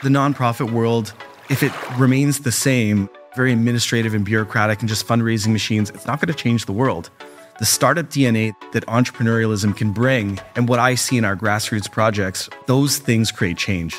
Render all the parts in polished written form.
The nonprofit world, if it remains the same, very administrative and bureaucratic and just fundraising machines, it's not going to change the world. The startup DNA that entrepreneurialism can bring and what I see in our grassroots projects, those things create change.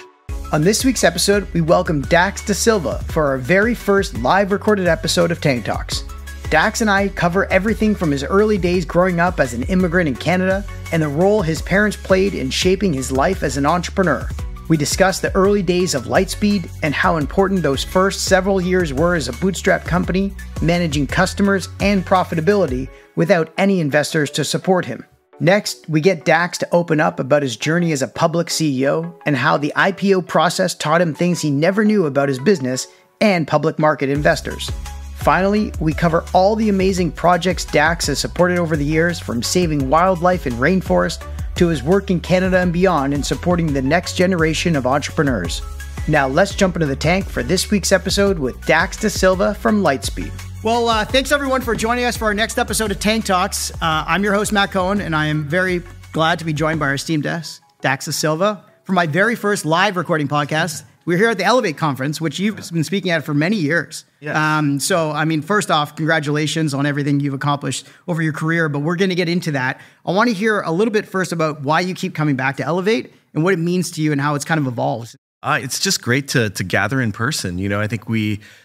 On this week's episode, we welcome Dax Dasilva for our very first live recorded episode of Tank Talks. Dax and I cover everything from his early days growing up as an immigrant in Canada and the role his parents played in shaping his life as an entrepreneur. We discuss the early days of Lightspeed and how important those first several years were as a bootstrap company, managing customers and profitability without any investors to support him. Next, we get Dax to open up about his journey as a public CEO and how the IPO process taught him things he never knew about his business and public market investors. Finally, we cover all the amazing projects Dax has supported over the years, from saving wildlife in rainforest to his work in Canada and beyond in supporting the next generation of entrepreneurs. Now let's jump into the tank for this week's episode with Dax Dasilva from Lightspeed. Well, thanks everyone for joining us for our next episode of Tank Talks. I'm your host, Matt Cohen, and I am very glad to be joined by our esteemed guest, Dax Dasilva, for my very first live recording podcast. We're here at the Elevate conference, which you've been speaking at for many years. Yes. So, first off, congratulations on everything you've accomplished over your career, but we're going to get into that. I want to hear a little bit first about why you keep coming back to Elevate and what it means to you and how it's kind of evolved. It's just great to gather in person. You know, I think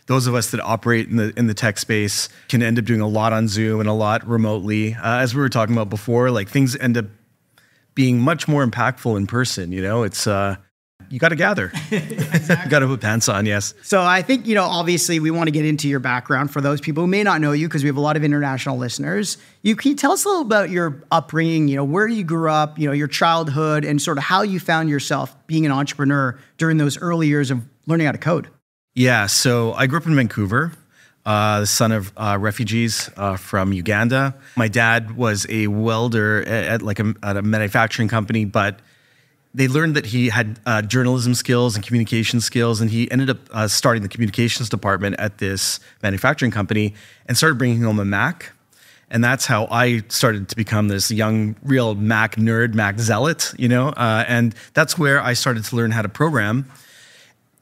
those of us that operate in the tech space can end up doing a lot on Zoom and a lot remotely. As we were talking about before, like things end up being much more impactful in person. You know, it's you got to gather. Exactly. Got to put pants on, yes. So I think, obviously we want to get into your background for those people who may not know you, because we have a lot of international listeners. Can you tell us a little about your upbringing, where you grew up, your childhood, and sort of how you found yourself being an entrepreneur during those early years of learning how to code? Yeah, so I grew up in Vancouver, the son of refugees from Uganda. My dad was a welder at a manufacturing company, but they learned that he had journalism skills and communication skills, and he ended up starting the communications department at this manufacturing company and started bringing home a Mac. And that's how I started to become this young, real Mac nerd, Mac zealot, and that's where I started to learn how to program.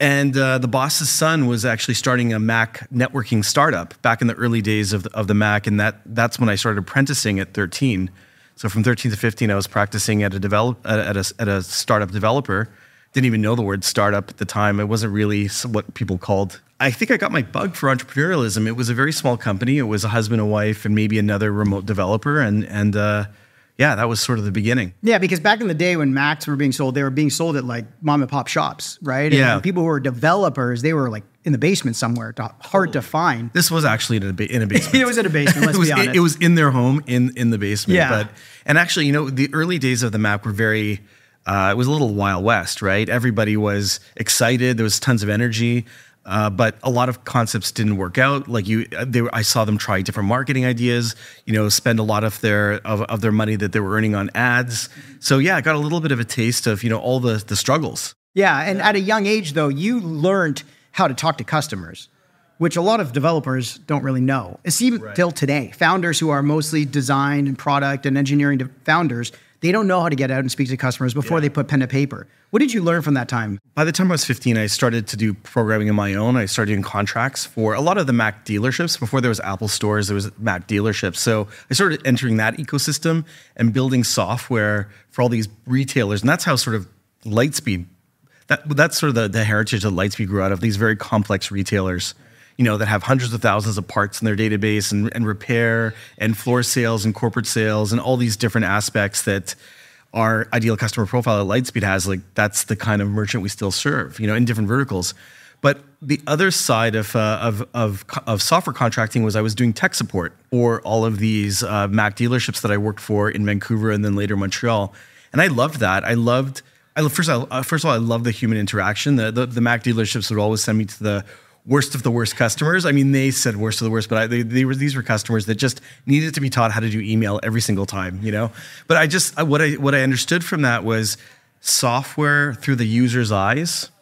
And the boss's son was actually starting a Mac networking startup back in the early days of the Mac, and that's when I started apprenticing at 13. So from 13 to 15, I was practicing at a startup developer. Didn't even know the word startup at the time. It wasn't really what people called. I think I got my bug for entrepreneurialism. It was a very small company. It was a husband and wife and maybe another remote developer. And that was sort of the beginning. Yeah, because back in the day when Macs were being sold, they were being sold at like mom and pop shops, right? Yeah. And people who were developers, they were like in the basement somewhere, hard to find. This was actually in a basement. It was in a basement, let's be honest. It was in their home in the basement. Yeah. And actually, the early days of the Mac were very, it was a little Wild West, right? Everybody was excited. There was tons of energy. But a lot of concepts didn't work out. I saw them try different marketing ideas, spend a lot of their money that they were earning on ads. So yeah, I got a little bit of a taste of, all the struggles. Yeah. And at a young age though, you learned how to talk to customers, which a lot of developers don't really know. It's even till today. Founders who are mostly design and product and engineering founders, they don't know how to get out and speak to customers before they put pen to paper. What did you learn from that time? By the time I was 15, I started to do programming on my own. I started doing contracts for a lot of the Mac dealerships. Before there was Apple stores, there was Mac dealerships. So I started entering that ecosystem and building software for all these retailers. And that's how sort of Lightspeed, that's sort of the heritage that Lightspeed grew out of, these very complex retailers, that have hundreds of thousands of parts in their database and repair and floor sales and corporate sales and all these different aspects that our ideal customer profile at Lightspeed has. Like, that's the kind of merchant we still serve, in different verticals. But the other side of software contracting was I was doing tech support for all of these Mac dealerships that I worked for in Vancouver and then later Montreal. And I loved that. First of all, I love the human interaction. The Mac dealerships would always send me to the worst of the worst customers. I mean, they said worst of the worst, but these were customers that just needed to be taught how to do email every single time, But what I understood from that was software through the user's eyes.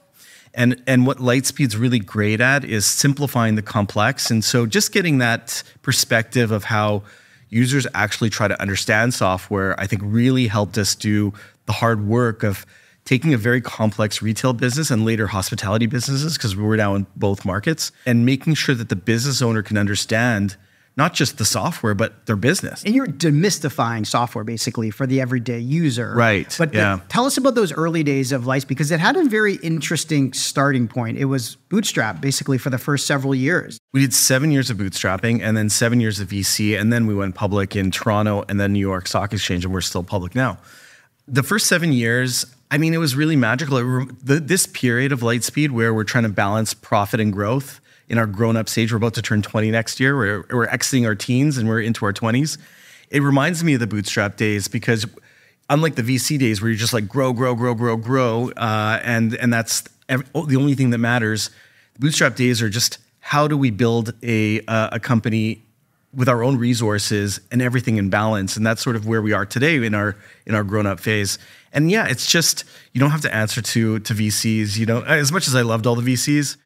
And what Lightspeed's really great at is simplifying the complex. And so just getting that perspective of how users actually try to understand software, I think really helped us do the hard work of taking a very complex retail business and later hospitality businesses, because we were now in both markets, and making sure that the business owner can understand not just the software, but their business. And you're demystifying software basically for the everyday user. Right. But tell us about those early days of Lightspeed, because it had a very interesting starting point. It was bootstrap basically for the first several years. We did 7 years of bootstrapping and then 7 years of VC. And then we went public in Toronto and then New York Stock Exchange, and we're still public now. The first 7 years, I mean, it was really magical. This period of Lightspeed where we're trying to balance profit and growth in our grown-up stage. We're about to turn 20 next year. We're exiting our teens and we're into our 20s. It reminds me of the bootstrap days because unlike the VC days where you're just like grow, and that's the only thing that matters, the bootstrap days are just how do we build a company with our own resources and everything in balance. And that's sort of where we are today in our grown-up phase. And yeah, it's just, you don't have to answer to VCs. You know, as much as I loved all the VCs,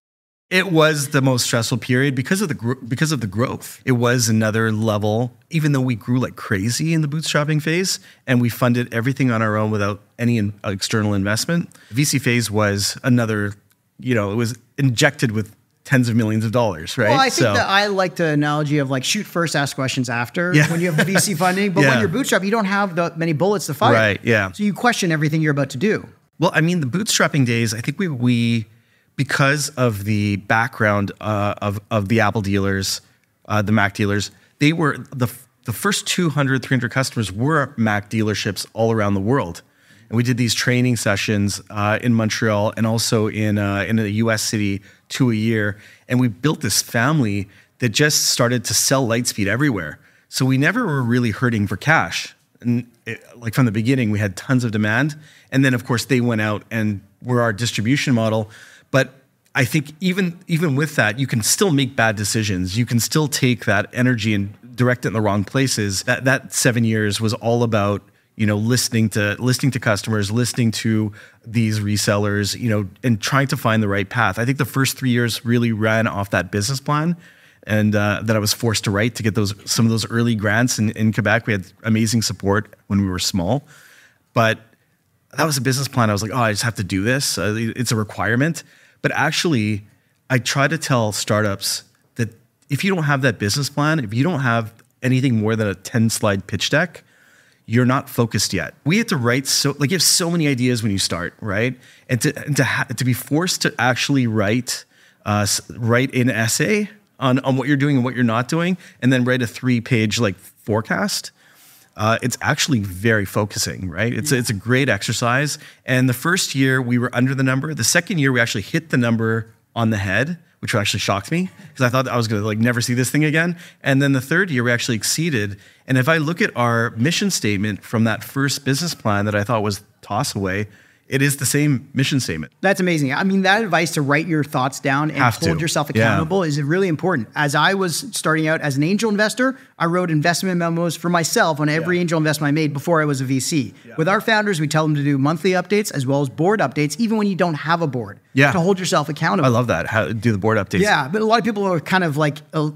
it was the most stressful period because of the growth. It was another level, even though we grew like crazy in the bootstrapping phase and we funded everything on our own without any external investment. The VC phase was another, it was injected with tens of millions of dollars, right? Well, I think that I like the analogy of like shoot first, ask questions after when you have the VC funding. But when you're bootstrap, you don't have that many bullets to fire. Right, yeah. So you question everything you're about to do. Well, I mean, the bootstrapping days, I think we because of the background of the Apple dealers, the Mac dealers, they were the first 200, 300 customers were Mac dealerships all around the world. And we did these training sessions in Montreal and also in a US city 2 a year. And we built this family that just started to sell Lightspeed everywhere. So we never were really hurting for cash. And like from the beginning, we had tons of demand. And then, of course, they went out and were our distribution model. But I think even with that, you can still make bad decisions. You can still take that energy and direct it in the wrong places. That 7 years was all about listening to customers, listening to these resellers, and trying to find the right path. I think the first 3 years really ran off that business plan, and that I was forced to write to get some of those early grants in Quebec. We had amazing support when we were small, but that was a business plan. I was like, I just have to do this. It's a requirement. But actually, I try to tell startups that if you don't have that business plan, if you don't have anything more than a 10-slide pitch deck, you're not focused yet. We had to write you have so many ideas when you start, right? And to be forced to actually write an essay on what you're doing and what you're not doing, and then write a 3-page forecast. It's actually very focusing, right? It's a great exercise. And the first year we were under the number. The second year we actually hit the number on the head, which actually shocked me because I thought I was going to never see this thing again. And then the third year we actually exceeded. And if I look at our mission statement from that first business plan that I thought was toss away, it is the same mission statement. That's amazing. I mean, that advice to write your thoughts down and hold yourself accountable is really important. As I was starting out as an angel investor, I wrote investment memos for myself on every angel investment I made before I was a VC. With our founders, we tell them to do monthly updates as well as board updates, even when you don't have a board, to hold yourself accountable. I love that. How do the board updates. Yeah, but a lot of people are kind of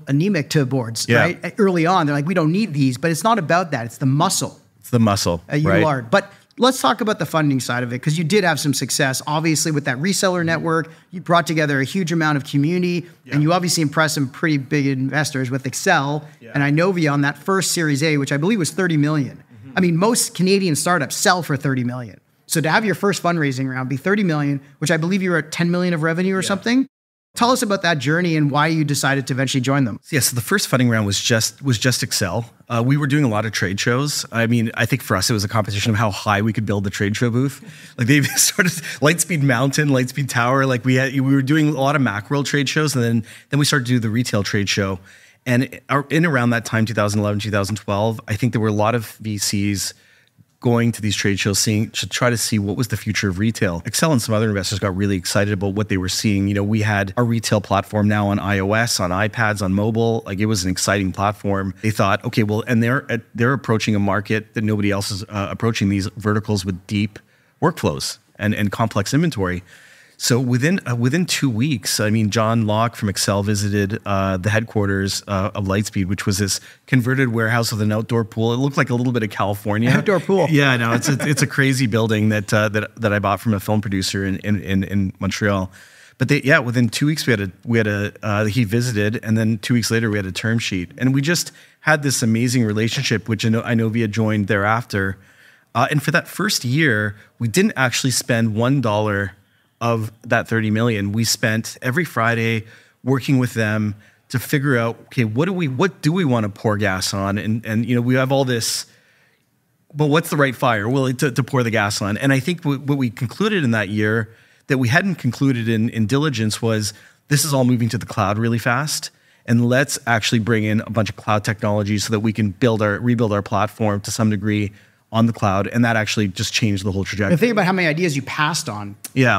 anemic to boards, right? Early on, they're like, we don't need these, but it's not about that. It's the muscle. It's the muscle, you are. But let's talk about the funding side of it, because you did have some success. Obviously, with that reseller network, you brought together a huge amount of community, and you obviously impressed some pretty big investors with Accel and Inovia on that first Series A, which I believe was 30 million. I mean, most Canadian startups sell for 30 million. So to have your first fundraising round be 30 million, which I believe you were at 10 million of revenue or something. Tell us about that journey and why you decided to eventually join them. Yeah, so the first funding round was just Accel. We were doing a lot of trade shows. I mean, I think for us it was a competition of how high we could build the trade show booth. They started Lightspeed Mountain, Lightspeed Tower. We were doing a lot of Macworld trade shows, and then we started to do the retail trade show. And in around that time, 2011, 2012, I think there were a lot of VCs going to these trade shows, to try to see what was the future of retail. Accel and some other investors got really excited about what they were seeing. We had our retail platform now on iOS, on iPads, on mobile. It was an exciting platform. They thought, okay, well, and they're approaching a market that nobody else is approaching, these verticals with deep workflows and complex inventory. So within 2 weeks, I mean, John Locke from Accel visited the headquarters of Lightspeed, which was this converted warehouse with an outdoor pool. It looked like a little bit of California. Outdoor pool. Yeah, no, it's a crazy building that I bought from a film producer in Montreal. But within 2 weeks he visited, and then 2 weeks later we had a term sheet, and we just had this amazing relationship, which I know Via joined thereafter. And for that first year, we didn't actually spend $1 of that 30 million. We spent every Friday working with them to figure out, okay, what do we want to pour gas on? And we have all this, but what's the right fire to pour the gas on? And I think what we concluded in that year that we hadn't concluded in diligence was this is all moving to the cloud really fast. And let's actually bring in a bunch of cloud technology so that we can rebuild our platform to some degree on the cloud, and that actually just changed the whole trajectory. And think about how many ideas you passed on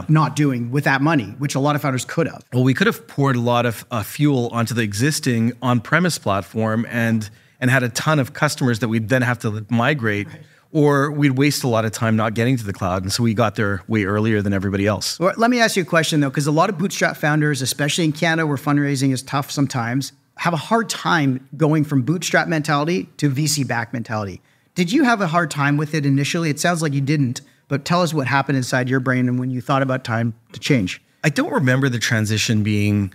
not doing with that money, which a lot of founders could have. Well, we could have poured a lot of fuel onto the existing on-premise platform and had a ton of customers that we'd then have to migrate, or we'd waste a lot of time not getting to the cloud. And so we got there way earlier than everybody else. Well, let me ask you a question, though, because a lot of bootstrap founders, especially in Canada where fundraising is tough sometimes, have a hard time going from bootstrap mentality to VC-backed mentality. Did you have a hard time with it initially? It sounds like you didn't, but tell us what happened inside your brain and when you thought about time to change. I don't remember the transition being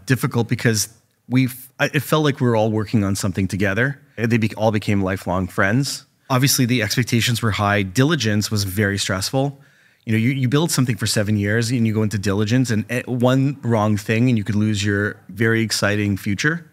difficult because it felt like we were all working on something together. They all became lifelong friends. Obviously, the expectations were high. Diligence was very stressful. You build something for 7 years and you go into diligence, and one wrong thing and you could lose your very exciting future.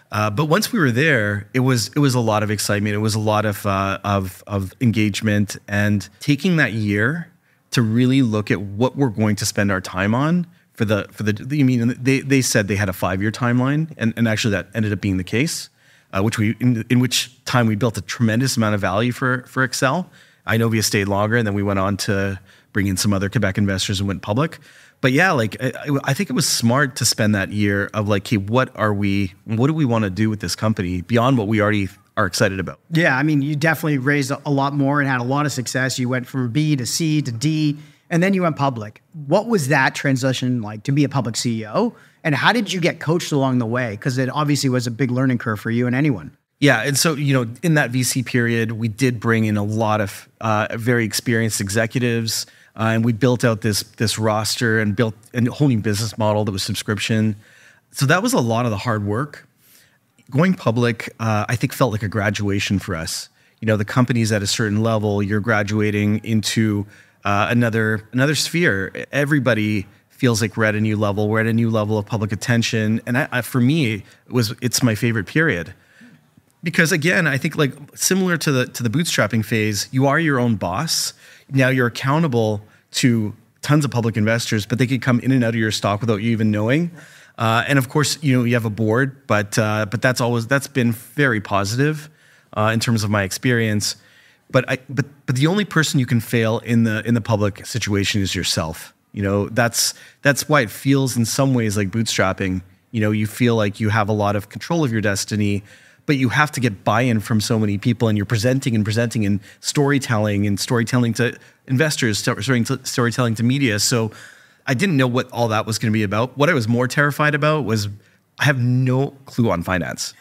But once we were there, it was a lot of excitement. It was a lot of engagement, and taking that year to really look at what we're going to spend our time on they said they had a 5-year timeline, and actually that ended up being the case, in which time we built a tremendous amount of value for Accel. I know we stayed longer, and then we went on to bring in some other Quebec investors and went public. But yeah, I think it was smart to spend that year of hey, what do we want to do with this company beyond what we already are excited about? Yeah, I mean, you definitely raised a lot more and had a lot of success. You went from B to C to D, and then you went public. What was that transition like to be a public CEO? And how did you get coached along the way? Because it obviously was a big learning curve for you and anyone. Yeah, and so in that VC period, we did bring in a lot of very experienced executives. And we built out this roster and built a whole new business model that was subscription. So that was a lot of the hard work. Going public, I think, felt like a graduation for us. The company's at a certain level, you're graduating into another sphere. Everybody feels like we're at a new level. We're at a new level of public attention. And for me, it's my favorite period. Because again, I think similar to the bootstrapping phase, you are your own boss. Now you're accountable to tons of public investors, but they could come in and out of your stock without you even knowing. And of course, you have a board, but that's been very positive in terms of my experience. But the only person you can fail in the public situation is yourself. That's why it feels in some ways like bootstrapping. You feel like you have a lot of control of your destiny, but you have to get buy-in from so many people, and you're presenting and storytelling to investors, storytelling to media. So I didn't know what all that was going to be about. What I was more terrified about was I have no clue on finance.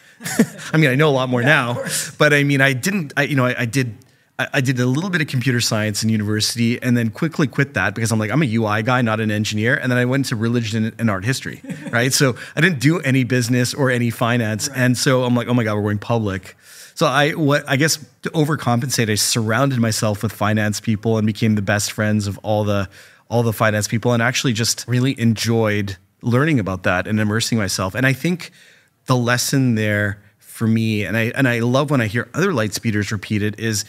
I mean, I know a lot more now, but I mean, I did a little bit of computer science in university and then quickly quit that because I'm a UI guy, not an engineer. And then I went to religion and art history, right? So I didn't do any business or any finance. Right. And so I'm like, oh my God, we're going public. So I guess to overcompensate, I surrounded myself with finance people and became the best friends of all the finance people, and actually just really enjoyed learning about that and immersing myself. And I think the lesson there for me, and I love when I hear other Lightspeeders repeat it, is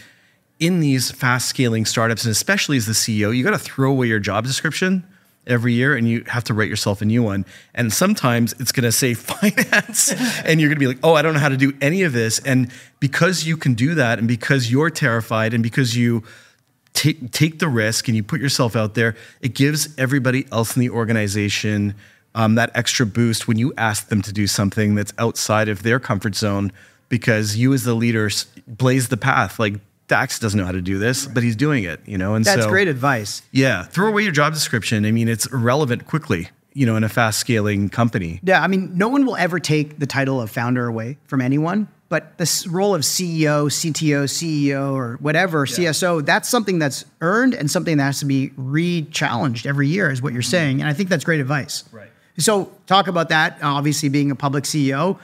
in these fast scaling startups, and especially as the CEO, you got to throw away your job description every year and you have to write yourself a new one. And sometimes it's going to say finance and you're going to be like, oh, I don't know how to do any of this. And because you can do that, and because you're terrified, and because you take the risk and you put yourself out there, it gives everybody else in the organization that extra boost when you ask them to do something that's outside of their comfort zone, because you as the leader blaze the path. Dax doesn't know how to do this, but he's doing it, And that's great advice. Yeah. Throw away your job description. I mean, it's irrelevant quickly, in a fast scaling company. Yeah. I mean, no one will ever take the title of founder away from anyone, but this role of CEO, CTO, CEO, or whatever, CSO, that's something that's earned and something that has to be re-challenged every year is what you're saying. And I think that's great advice. Right. So talk about that. Obviously, being a public CEO,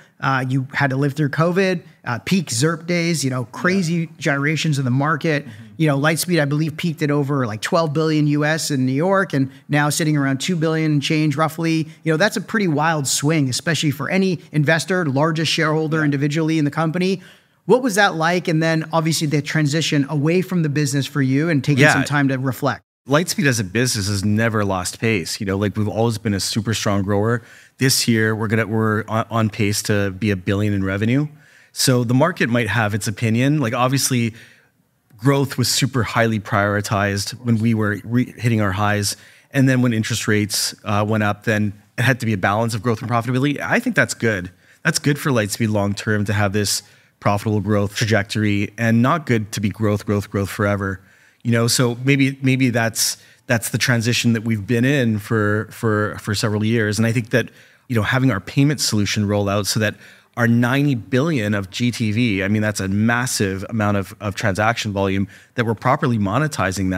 you had to live through COVID, peak ZERP days, crazy gyrations of the market. Lightspeed, I believe, peaked at over like 12 billion US in New York, and now sitting around 2 billion and change roughly. That's a pretty wild swing, especially for any investor, largest shareholder individually in the company. What was that like? And then obviously the transition away from the business for you and taking some time to reflect. Lightspeed as a business has never lost pace. We've always been a super strong grower. This year, we're on pace to be $1 billion in revenue. So the market might have its opinion. Obviously, growth was super highly prioritized when we were hitting our highs. And then when interest rates went up, then it had to be a balance of growth and profitability. I think that's good. That's good for Lightspeed long term to have this profitable growth trajectory, and not good to be growth forever. So maybe that's the transition that we've been in for several years. And I think that, having our payment solution roll out so that our 90 billion of GTV, I mean, that's a massive amount of transaction volume, that we're properly monetizing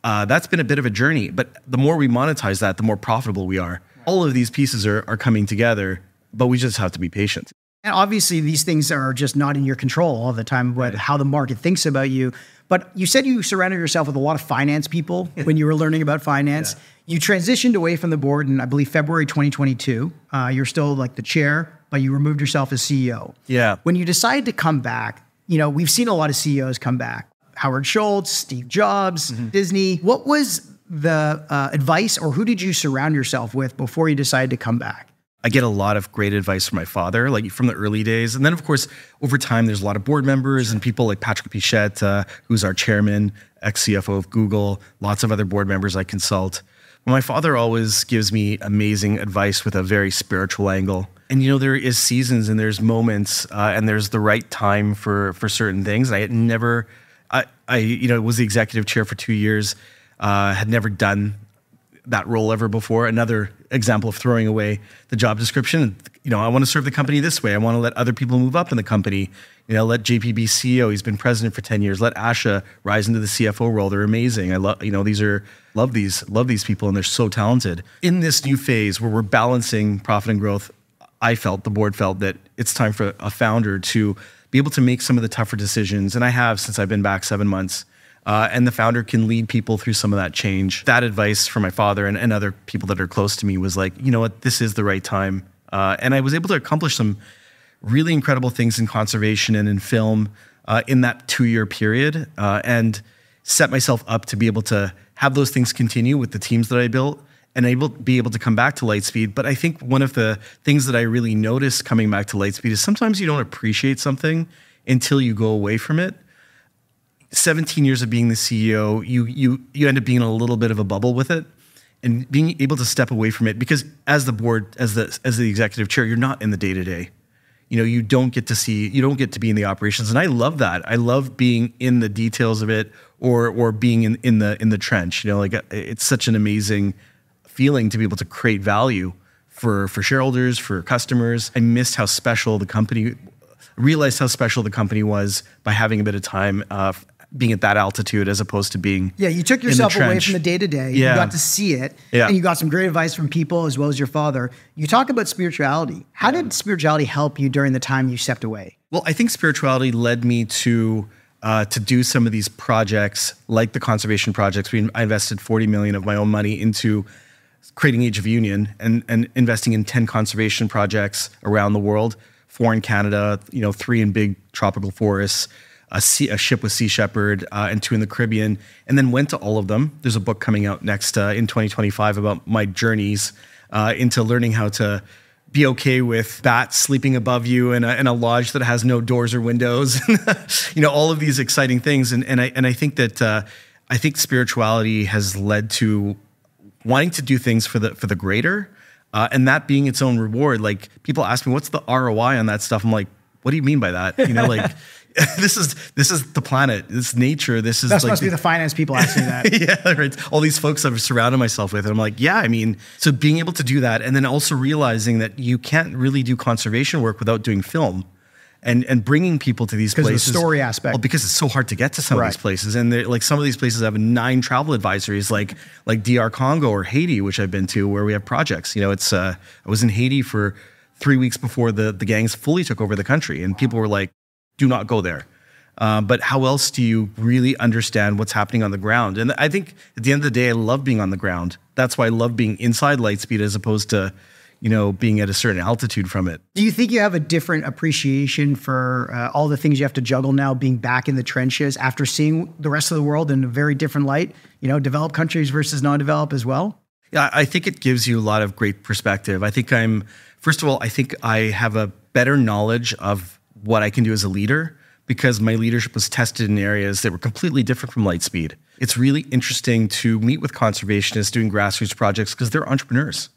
that's been a bit of a journey. But the more we monetize that, the more profitable we are. All of these pieces are coming together, but we just have to be patient. And obviously these things are just not in your control all the time, how the market thinks about you. But you said you surrounded yourself with a lot of finance people when you were learning about finance. Yeah. You transitioned away from the board in, I believe, February 2022. You're still like the chair, but you removed yourself as CEO. Yeah. When you decided to come back, we've seen a lot of CEOs come back. Howard Schultz, Steve Jobs, Disney. What was the advice, or who did you surround yourself with before you decided to come back? I get a lot of great advice from my father, from the early days. And then, of course, over time, there's a lot of board members and people like Patrick Pichette, who's our chairman, ex-CFO of Google, lots of other board members I consult. But my father always gives me amazing advice with a very spiritual angle. And, there is seasons and there's moments and there's the right time for certain things. And I had never, I was the executive chair for 2 years, had never done that role ever before. Another example of throwing away the job description. I want to serve the company this way. I want to let other people move up in the company. Let JP be CEO. He's been president for 10 years. Let Asha rise into the CFO role. They're amazing. I love, love these people, and they're so talented. In this new phase where we're balancing profit and growth, the board felt that it's time for a founder to be able to make some of the tougher decisions. And I have since I've been back 7 months. And the founder can lead people through some of that change. That advice from my father and other people that are close to me was like, this is the right time. And I was able to accomplish some really incredible things in conservation and in film in that 2-year period, and set myself up to be able to have those things continue with the teams that I built and be able to come back to Lightspeed. But I think one of the things that I really noticed coming back to Lightspeed is sometimes you don't appreciate something until you go away from it. 17 years of being the CEO, you end up being in a little bit of a bubble with it, and being able to step away from it, because as the board, as the executive chair, you're not in the day-to-day. You don't get to be in the operations. And I love that. I love being in the details of it, or being in the trench. It's such an amazing feeling to be able to create value for shareholders, for customers. I missed how special the company, realized how special the company was by having a bit of time being at that altitude as opposed to being you took yourself away from the day-to-day. You got to see it, and you got some great advice from people as well as your father. You talk about spirituality. How did spirituality help you during the time you stepped away? Well, I think spirituality led me to do some of these projects, like the conservation projects. I invested 40 million of my own money into creating Age of Union and investing in 10 conservation projects around the world, 4 in Canada, 3 in big tropical forests, a ship with Sea Shepherd, and 2 in the Caribbean, and then went to all of them. There's a book coming out next in 2025 about my journeys into learning how to be okay with bats sleeping above you in a lodge that has no doors or windows, all of these exciting things. And I think that I think spirituality has led to wanting to do things for the greater, and that being its own reward. Like, people ask me, what's the ROI on that stuff? I'm like, what do you mean by that? this is the planet. This nature. This is that must be the finance people asking that. Yeah, right. All these folks I've surrounded myself with, and I'm like, yeah. I mean, so being able to do that, and then also realizing that you can't really do conservation work without doing film. And bringing people to these places. Because of the story aspect. Well, because it's so hard to get to some of these places. And like some of these places have 9 travel advisories, like DR Congo or Haiti, which I've been to, where we have projects. You know, it's I was in Haiti for 3 weeks before the gangs fully took over the country. And people were like, do not go there. But how else do you really understand what's happening on the ground? And I think at the end of the day, I love being on the ground. That's why I love being inside Lightspeed as opposed to, you know, being at a certain altitude from it. Do you think you have a different appreciation for all the things you have to juggle now, being back in the trenches after seeing the rest of the world in a very different light, you know, developed countries versus non-developed as well? Yeah, I think it gives you a lot of great perspective. I think first of all, I think I have a better knowledge of what I can do as a leader because my leadership was tested in areas that were completely different from Lightspeed. It's really interesting to meet with conservationists doing grassroots projects because they're entrepreneurs.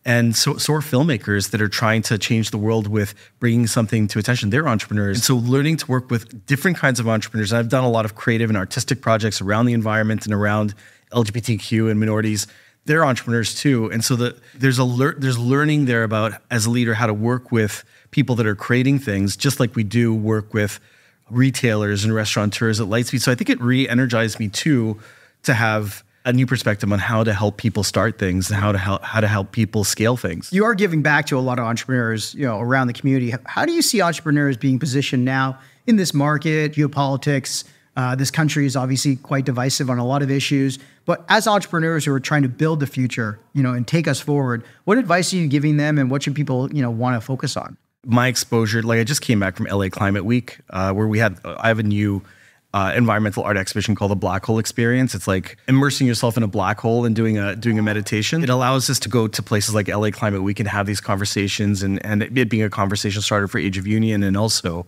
And so are filmmakers that are trying to change the world with bringing something to attention. They're entrepreneurs. And so learning to work with different kinds of entrepreneurs. I've done a lot of creative and artistic projects around the environment and around LGBTQ and minorities. They're entrepreneurs too. And so there's learning there about, as a leader, how to work with people that are creating things, just like we do work with retailers and restaurateurs at Lightspeed. So I think it re-energized me too to have a new perspective on how to help people start things and how to help people scale things. You are giving back to a lot of entrepreneurs, you know, around the community. How do you see entrepreneurs being positioned now in this market, geopolitics? This country is obviously quite divisive on a lot of issues. But as entrepreneurs who are trying to build the future, you know, and take us forward, what advice are you giving them, and what should people, you know, want to focus on? My exposure, like I just came back from LA Climate Week, where I have a new environmental art exhibition called the Black Hole Experience. It's like immersing yourself in a black hole and doing a meditation. It allows us to go to places like LA Climate Week and have these conversations, and it being a conversation starter for Age of Union, and also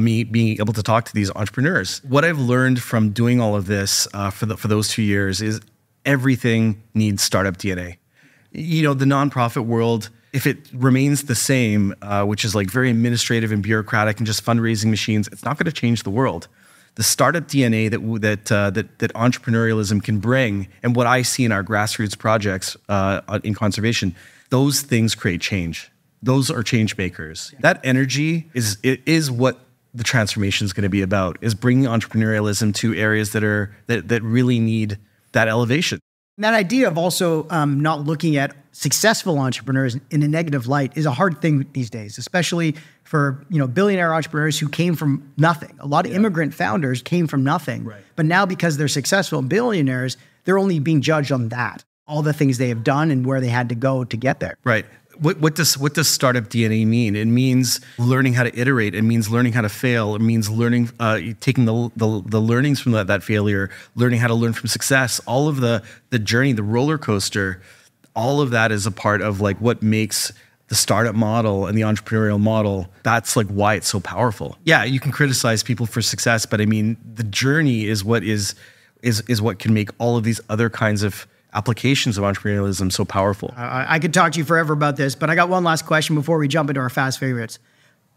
me being able to talk to these entrepreneurs. What I've learned from doing all of this for those 2 years is everything needs startup DNA. You know, the nonprofit world, if it remains the same, which is like very administrative and bureaucratic and just fundraising machines, it's not going to change the world. The startup DNA that entrepreneurialism can bring, and what I see in our grassroots projects in conservation, those things create change. Those are change makers. Yeah. That energy is what the transformation is going to be about, is bringing entrepreneurialism to areas that really need that elevation. And that idea of also not looking at successful entrepreneurs in a negative light is a hard thing these days, especially for, you know, billionaire entrepreneurs who came from nothing. A lot of immigrant founders came from nothing, right. But now because they're successful billionaires, they're only being judged on that, all the things they have done and where they had to go to get there. Right. What does startup DNA mean? It means learning how to iterate. It means learning how to fail. It means learning, taking the learnings from that failure, learning how to learn from success. All of the journey, the roller coaster, all of that is a part of like what makes the startup model and the entrepreneurial model. That's like why it's so powerful. Yeah, you can criticize people for success, but I mean, the journey is what what can make all of these other kinds of applications of entrepreneurialism so powerful. I could talk to you forever about this, but I got one last question before we jump into our fast favorites.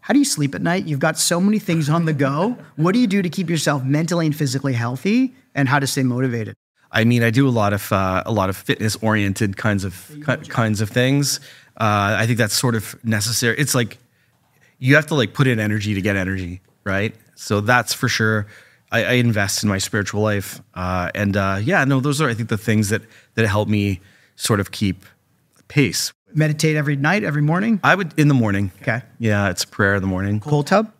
How do you sleep at night? You've got so many things on the go. What do you do to keep yourself mentally and physically healthy, and how to stay motivated? I mean, I do a lot of fitness-oriented kinds of things. I think that's sort of necessary. It's like you have to like put in energy to get energy, right? So that's for sure. I invest in my spiritual life, those are, I think, the things that help me sort of keep pace. Meditate every night, every morning? I would in the morning. Okay. Yeah, it's prayer in the morning. Cold tub?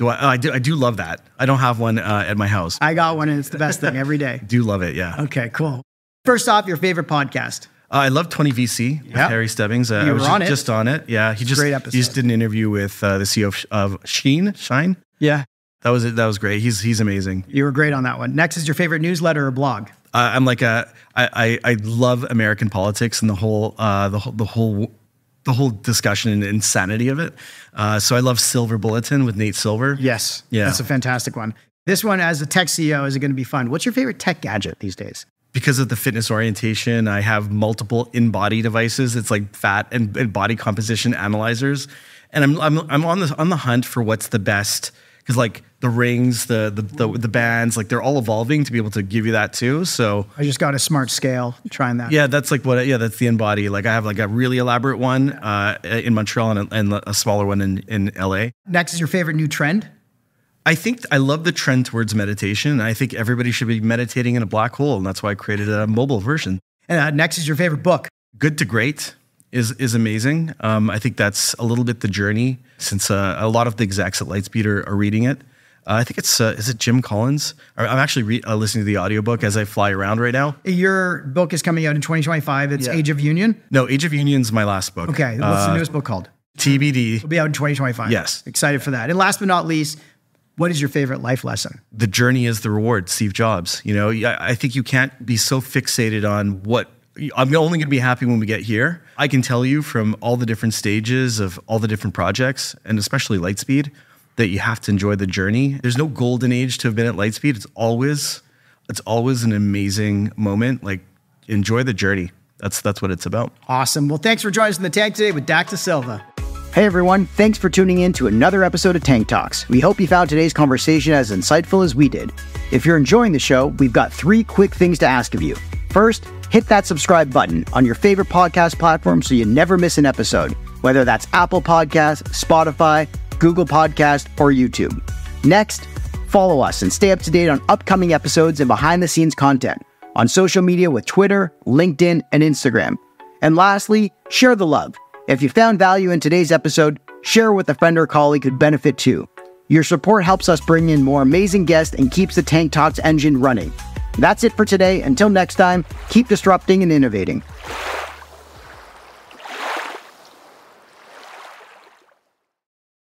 I do love that. I don't have one at my house. I got one, and it's the best thing every day. Do love it, yeah. Okay, cool. First off, your favorite podcast? I love 20 VC with Harry Stebbings. I was just on it. Yeah, he just did an interview with the CEO of Shine. Yeah. That was great. He's amazing. You were great on that one. Next is your favorite newsletter or blog? I'm like I love American politics and the whole discussion and insanity of it. So I love Silver Bulletin with Nate Silver. Yes. Yeah. That's a fantastic one. This one, as a tech CEO, is it going to be fun? What's your favorite tech gadget these days? Because of the fitness orientation, I have multiple in-body devices. It's like fat and body composition analyzers, and I'm on the hunt for what's the best. Because like the rings, the bands, like they're all evolving to be able to give you that too. So I just got a smart scale trying that. Yeah, that's like that's the Embody. Like I have like a really elaborate one in Montreal and a smaller one in LA. Next is your favorite new trend? I think I love the trend towards meditation. I think everybody should be meditating in a black hole, and that's why I created a mobile version. And next is your favorite book? Good to Great is amazing. I think that's a little bit the journey, since a lot of the execs at Lightspeed are reading it. I think it's, is it Jim Collins? I'm actually listening to the audiobook as I fly around right now. Your book is coming out in 2025. It's Age of Union? No, Age of Union's my last book. Okay, what's the newest book called? TBD. It'll be out in 2025. Yes. Excited for that. And last but not least, what is your favorite life lesson? The journey is the reward, Steve Jobs. You know, I think you can't be so fixated on what, I'm only going to be happy when we get here. I can tell you from all the different stages of all the different projects, and especially Lightspeed, that you have to enjoy the journey. There's no golden age to have been at Lightspeed. It's always an amazing moment. Like, enjoy the journey. That's what it's about. Awesome. Well, thanks for joining us in the Tank today with Dax Dasilva. Hey everyone, thanks for tuning in to another episode of Tank Talks. We hope you found today's conversation as insightful as we did. If you're enjoying the show, we've got 3 quick things to ask of you. First, hit that subscribe button on your favorite podcast platform so you never miss an episode, whether that's Apple Podcasts, Spotify, Google Podcast, or YouTube. Next, follow us and stay up to date on upcoming episodes and behind-the-scenes content on social media with Twitter, LinkedIn, and Instagram. And lastly, share the love. If you found value in today's episode, share with a friend or colleague who'd benefit too. Your support helps us bring in more amazing guests and keeps the Tank Talks engine running. That's it for today. Until next time, keep disrupting and innovating.